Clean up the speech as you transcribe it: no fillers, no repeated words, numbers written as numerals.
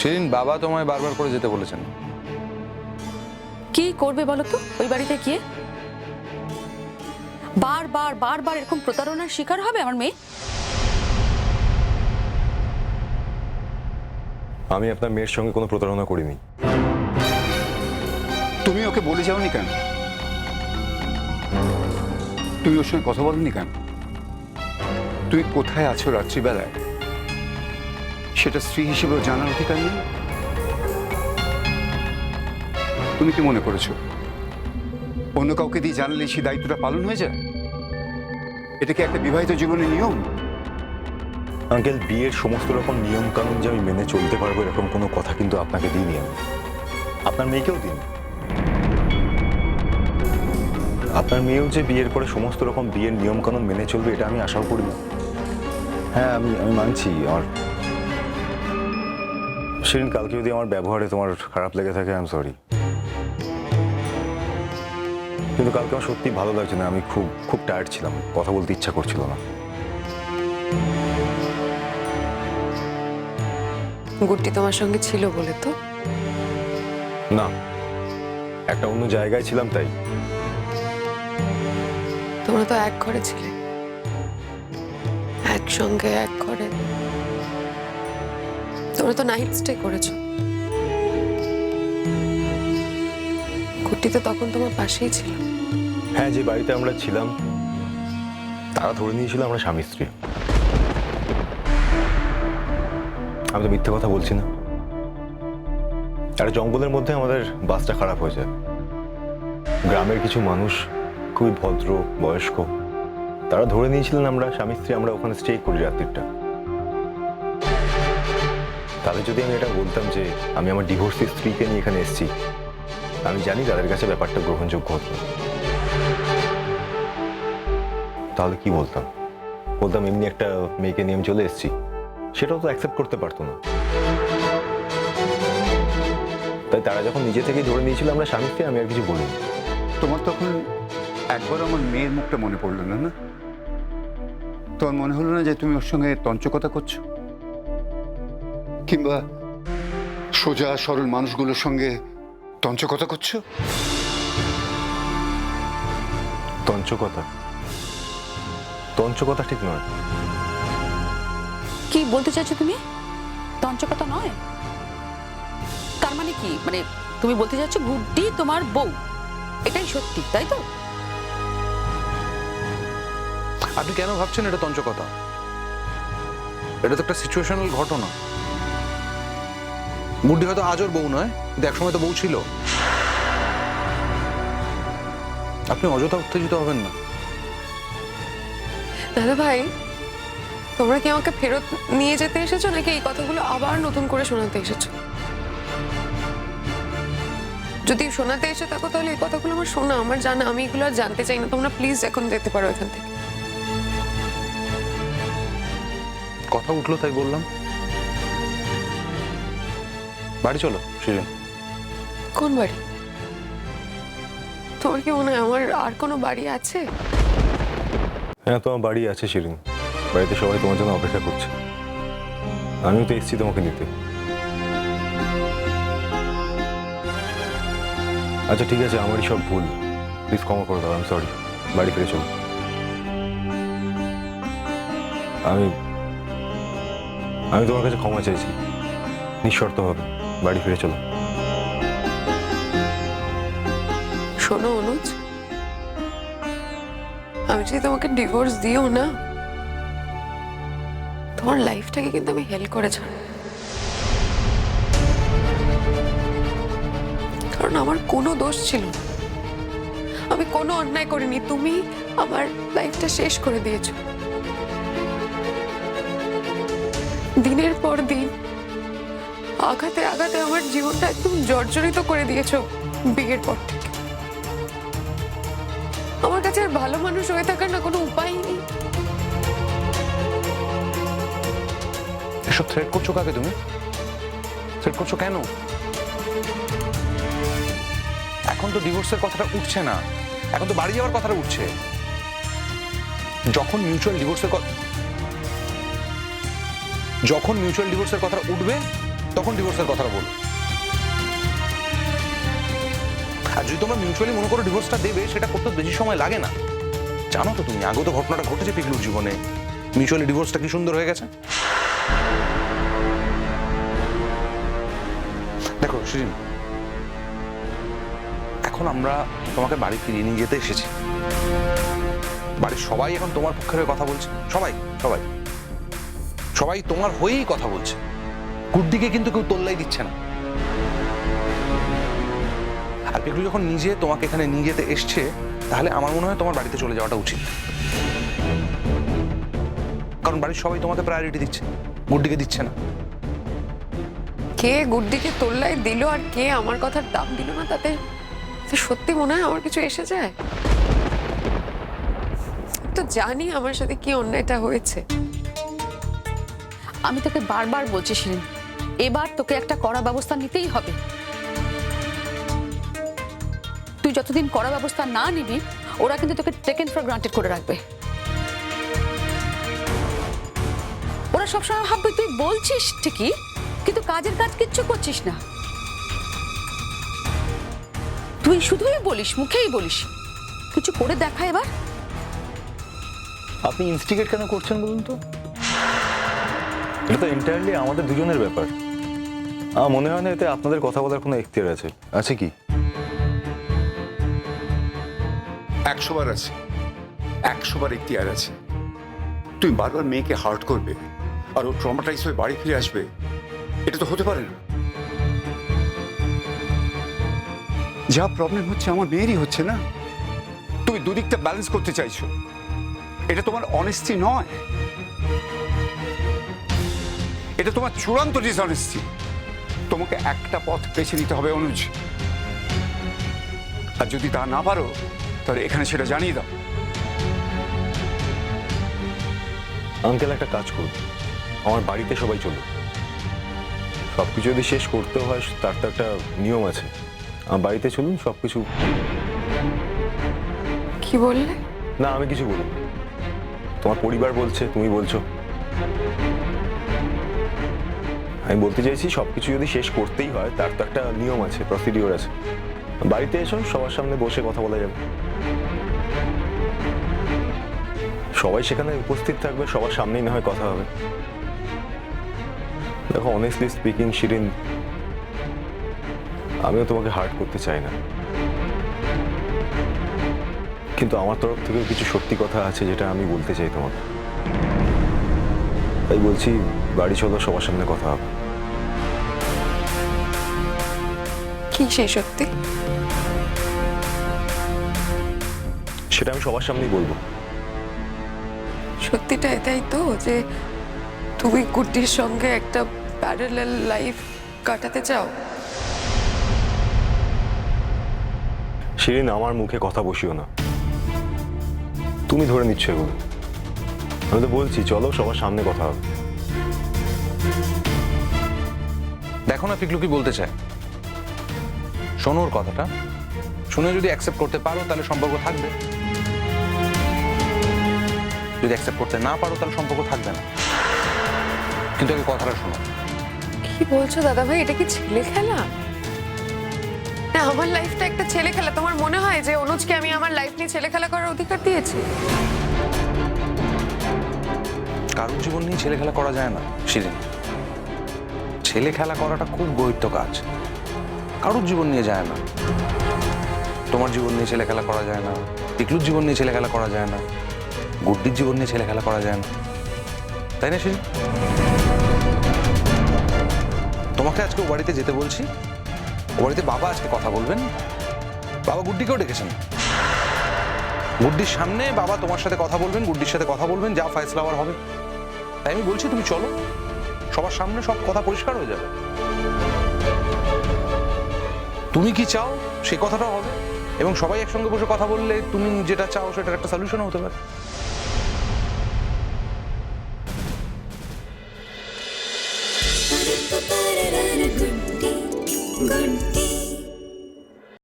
সেদিন বাবা তোমায় বারবার করে যেতে বলেছেন। কি করবে বলো তো ওই বাড়িতে গিয়ে? বারবার বারবার এরকম প্রতারণার শিকার হবে আমার মেয়ে। আমি আপনার মেয়ের সঙ্গে কোনো প্রতারণা করিনি। তুমি ওকে বলে যাওনি কেন? তুমি ওর সঙ্গে কথা বলনি কেন? তুমি কোথায় আছো রাত্রিবেলায় সেটা স্ত্রী হিসেবেও জানার অধিকার নেই? তুমি কি মনে করেছো অন্য কাউকে দিয়ে জানালে সেই দায়িত্বটা পালন হয়ে যায়? এটা কি একটা বিবাহিত জীবনের নিয়ম? আঙ্কেল, বিয়ের সমস্ত রকম নিয়ম কানুন যে আমি মেনে চলতে পারবো এরকম কোনো কথা কিন্তু আপনাকে দিইনি আমি, আপনার মেয়েকেও দিন। আপনার মেয়েও যে বিয়ের পরে সমস্ত রকম বিয়ের নিয়ম কানুন মেনে চলবে এটা আমি আশাও করি না। হ্যাঁ, আমি মানছি আমার সেদিন কালকে যদি আমার ব্যবহারে তোমার খারাপ লেগে থাকে, আই এম সরি। কিন্তু কালকে আমার সত্যি ভালো লাগছে না, আমি খুব খুব টায়ার্ড ছিলাম, কথা বলতে ইচ্ছা করছিল না। গুড্ডি তোমার সঙ্গে ছিল বলে তো? না, একটা অন্য জায়গায় ছিলাম তাই। তোমরা তো এক ঘরে ছিলে, একসঙ্গে এক ঘরে। তোমরা তো নাইট স্টে করেছো। গুড্ডি তো তখন তোমার পাশেই ছিল। হ্যাঁ, যে বাড়িতে আমরা ছিলাম তারা ধরে নিয়েছিল আমরা স্বামী স্ত্রী। আমি তো মিথ্যে কথা বলছি না। একটা জঙ্গলের মধ্যে আমাদের বাসটা খারাপ হয়ে যায়। গ্রামের কিছু মানুষ খুবই ভদ্র বয়স্ক, তারা ধরে নিয়েছিলেন আমরা স্বামী স্ত্রী, আমরা ওখানে স্টে করি রাত্রিটা। তাহলে যদি আমি এটা বলতাম যে আমি আমার ডিভোর্সি স্ত্রীকে নিয়ে এখানে এসেছি, আমি জানি তাদের কাছে ব্যাপারটা গ্রহণযোগ্য হতো। তাহলে কি বলতাম? বলতাম এমনি একটা মেয়েকে নিয়ে আমি চলে এসেছি, সেটাও তো অ্যাকসেপ্ট করতে পারতো না। তাই তারা যখন নিজে থেকেই ধরে নিয়েছিল আমরা স্বামী স্ত্রী, আমি আর কিছু বলিনি। তোমার তখন একবার আমার মেয়ের মুখটা মনে পড়লো না? না, তোমার মনে হলো না যে তুমি ওর সঙ্গে তঞ্চকতা করছো? কিংবা সোজা সরল মানুষগুলোর সঙ্গে তঞ্চকতা করছো? তঞ্চকতা? তঞ্চকতা ঠিক নয়। কি বলতে চাইছো তুমি? তঞ্চকতা নয়? তার মানে কি? মানে তুমি বলতে চাইছো গুড্ডি তোমার বউ, এটাই সত্যি, তাই তো? আপনি কেন ভাবছেন এটা তঞ্চকতা? এটা তো একটা সিচুয়েশনাল ঘটনা। গুড্ডি হয়তো আজ ওর বউ নয়, কিন্তু একসময় তো বউ ছিল। আপনি অযথা উত্তেজিত হবেন না। দাদা ভাই, তোমরা কি আমাকে ফেরত নিয়ে যেতে এসেছো নাকি এই কথাগুলো আবার নতুন করে শোনাতে এসেছো? যদি শোনাতে এসে থাকো তাহলে এই কথাগুলো আমার শোনা, আমার জানা, আমি এগুলো আর জানতে চাই না। তোমরা প্লিজ এখন যেতে পারো এখান থেকে। কথা উঠলো তাই বললাম। বাড়ি চলো শিরিন। কোন বাড়ি? তোমার কি মনে হয় আমার আর কোনো বাড়ি আছে? হ্যাঁ, তোমার বাড়ি আছে শিরিন, বাড়িতে সবাই তোমার জন্য অপেক্ষা করছে। আমিও তো এসেছি তোমাকে নিতে। আচ্ছা ঠিক আছে, আমারই সব ভুল, প্লিজ ক্ষমা করে দাও, আমি সরি। বাড়ি ফিরে চলো। আমি তোমার কাছে ক্ষমা চাইছি নিঃশর্তভাবে। বাড়ি ফিরে চলো। শোনো অনুজ, আমি যদি তোমাকে ডিভোর্স দিও না, তোমার লাইফটাকে কিন্তু আমি হেল্প করে ছাড়ব। কারণ আমার কোনো দোষ ছিল না, আমি কোনো অন্যায় করিনি। তুমি আমার লাইফটা শেষ করে দিয়েছো। দিনের পর দিন আঘাতে আঘাতে আমার জীবনটা একদম জর্জরিত করে দিয়েছো বিয়ের পর থেকে। আমার কাছে আর ভালো মানুষ হয়ে থাকার না কোনো উপায় নেই। এসব থ্রেট করছো কাকে তুমি? থ্রেট করছো কেন? এখন তো ডিভোর্সের কথাটা উঠছে না, এখন তো বাড়ি যাওয়ার কথাটা উঠছে। যখন মিউচুয়াল ডিভোর্সের কথাটা উঠবে তখন ডিভোর্সের কথাটা বল। আর যদি তোমরা মিউচুয়ালি মনে করো ডিভোর্সটা দেবে, সেটা করতে বেশি সময় লাগে না। জানো তো তুমি, আগেও তো ঘটনাটা ঘটেছে পিকলুর জীবনে, মিউচুয়ালি ডিভোর্সটা কি সুন্দর হয়ে গেছে। দেখো শিরিন, এখন আমরা তোমাকে বাড়ি ফিরিয়ে নিয়ে যেতে এসেছি। বাড়ির সবাই এখন তোমার পক্ষের হয়ে কথা বলছে, সবাই সবাই সবাই তোমার হয়েই কথা বলছে। গুড্ডিকে কিন্তু কেউ তোল্লাই দিচ্ছে না। আর পিকলু যখন নিজে তোমাকে এখানে নিয়ে যেতে এসছে, তাহলে আমার মনে হয় তোমার বাড়িতে চলে যাওয়াটা উচিত। কারণ বাড়ির সবাই তোমাকে প্রায়োরিটি দিচ্ছে, গুড্ডিকে দিচ্ছে না। কে গুড্ডিকে তোল্লাই দিল আর কে আমার কথার দাম দিল না, তাতে সত্যি মনে হয় আমার কিছু এসে যায়? তো জানি আমার সাথে কি অন্যায়টা হয়েছে। আমি তোকে বারবার বলছি শিরিন, এবার তোকে একটা কড়া ব্যবস্থা নিতেই হবে। তুই যতদিন কড়া ব্যবস্থা না নিবি, ওরা কিন্তু তোকে টেকেন ফর গ্রান্টেড করে রাখবে। ওরা সবসময় ভাববে তুই বলছিস ঠিকই, কিন্তু কাজের কাজ কিচ্ছু করছিস না। তুই শুধুই বলিস, মুখেই বলিস, কিছু করে দেখা এবার। আপনি ইনস্টিগেট কেন করছেন বলুন তো? এটা তো এন্টায়ারলি আমাদের দুজনের ব্যাপার। আমার মনে হয় না এতে আপনাদের কথা বলার কোনো এখতিয়ার আছে। আছে কি? 100 বার আছে, 100 বার এখতিয়ার আছে। তুই বারবার মেয়েকে হার্ট করবে আর ও ট্রমাটাইজ হয়ে বাড়ি ফিরে আসবে, এটা তো হতে পারে না। যা প্রবলেম হচ্ছে আমার মেয়েরই হচ্ছে না। তুমি দুদিকটা ব্যালেন্স করতে চাইছো, এটা তোমার অনেস্টি নয়, এটা তোমার চূড়ান্ত ডিসঅনেস্টি। তোমাকে একটা পথ বেছে নিতে হবে অনুজ, আর যদি তা না পারো তাহলে এখানে সেটা জানিয়ে দাও। আঙ্কেল একটা কাজ করুন, আমার বাড়িতে সবাই চলুন। সবকিছু যদি শেষ করতে হয় তার তো একটা নিয়ম আছে। আমার বাড়িতে চলুন, সবকিছু। কি বললে? না, আমি কিছু বলুন। তোমার পরিবার বলছে, তুমি বলছো। আমি বলতে চাইছি সবকিছু যদি শেষ করতেই হয় তার তো একটা নিয়ম আছে, প্রসিডিওর আছে। বাড়িতে এসো, সবার সামনে বসে কথা বলা যাবে। সবাই সেখানে উপস্থিত থাকবে, সবার সামনেই না হয় কথা হবে। দেখো, অনেস্টলি স্পিকিং শিরিন, আমিও তোমাকে হার্ট করতে চাই না, কিন্তু আমার তরফ থেকেও কিছু সত্যি কথা আছে যেটা আমি বলতে চাই তোমাকে। তাই বলছি, বাড়ি চলো, সবার সামনে কথা হবে। কি সেই সত্যি? সেটা আমি সবার সামনেই বলবো। সত্যিটা এটাই তো যে তুমি গুড্ডির সঙ্গে একটা প্যারালাল লাইফ কাটাতে চাও? শিরিন, আমার মুখে কথা বসিও না, তুমি ধরে নিচ্ছ এগুলো। আমি তো বলছি চলো, সবার সামনে কথা হবে। দেখো না পিকলু কি বলতে চায়, শোনো ওর কথাটা। শুনে যদি অ্যাকসেপ্ট করতে পারো তাহলে সম্পর্ক থাকবে, যদি অ্যাকসেপ্ট করতে না পারো তাহলে সম্পর্ক থাকবে না। কিন্তু আগে কথাটা শোনো। কি বলছো দাদা ভাই, এটা কি ছেলে খেলা? না, আমার লাইফটা একটা ছেলে খেলা? তোমার মনে হয় যে অনুজকে আমি আমার লাইফ নিয়ে ছেলে খেলা করার অধিকার দিয়েছি? কারোর জীবন নিয়ে ছেলে খেলা করা যায় না শিরিন। ছেলে খেলা করাটা খুব গহীর কাজ, কারোর জীবন নিয়ে যায় না। তোমার জীবন নিয়ে ছেলে খেলা করা যায় না, পিকলুর জীবন নিয়ে ছেলে খেলা করা যায় না, গুড্ডির জীবন নিয়ে ছেলে খেলা করা যায় না, তাই না শিরিন? তোমাকে আজকে ও বাড়িতে যেতে বলছি। ও বাড়িতে বাবা আজকে কথা বলবেন, বাবা গুড্ডিকেও ডেকেছেন। গুড্ডির সামনে বাবা তোমার সাথে কথা বলবেন, গুড্ডির সাথে কথা বলবেন, যা ফয়সলা হওয়ার হবে। তাই আমি বলছি তুমি চলো, সবার সামনে সব কথা পরিষ্কার হয়ে যাবে। তুমি কি চাও সেই কথাটাও হবে, এবং সবাই একসঙ্গে বসে কথা বললে তুমি যেটা চাও সেটার একটা সলিউশন হতে পারে।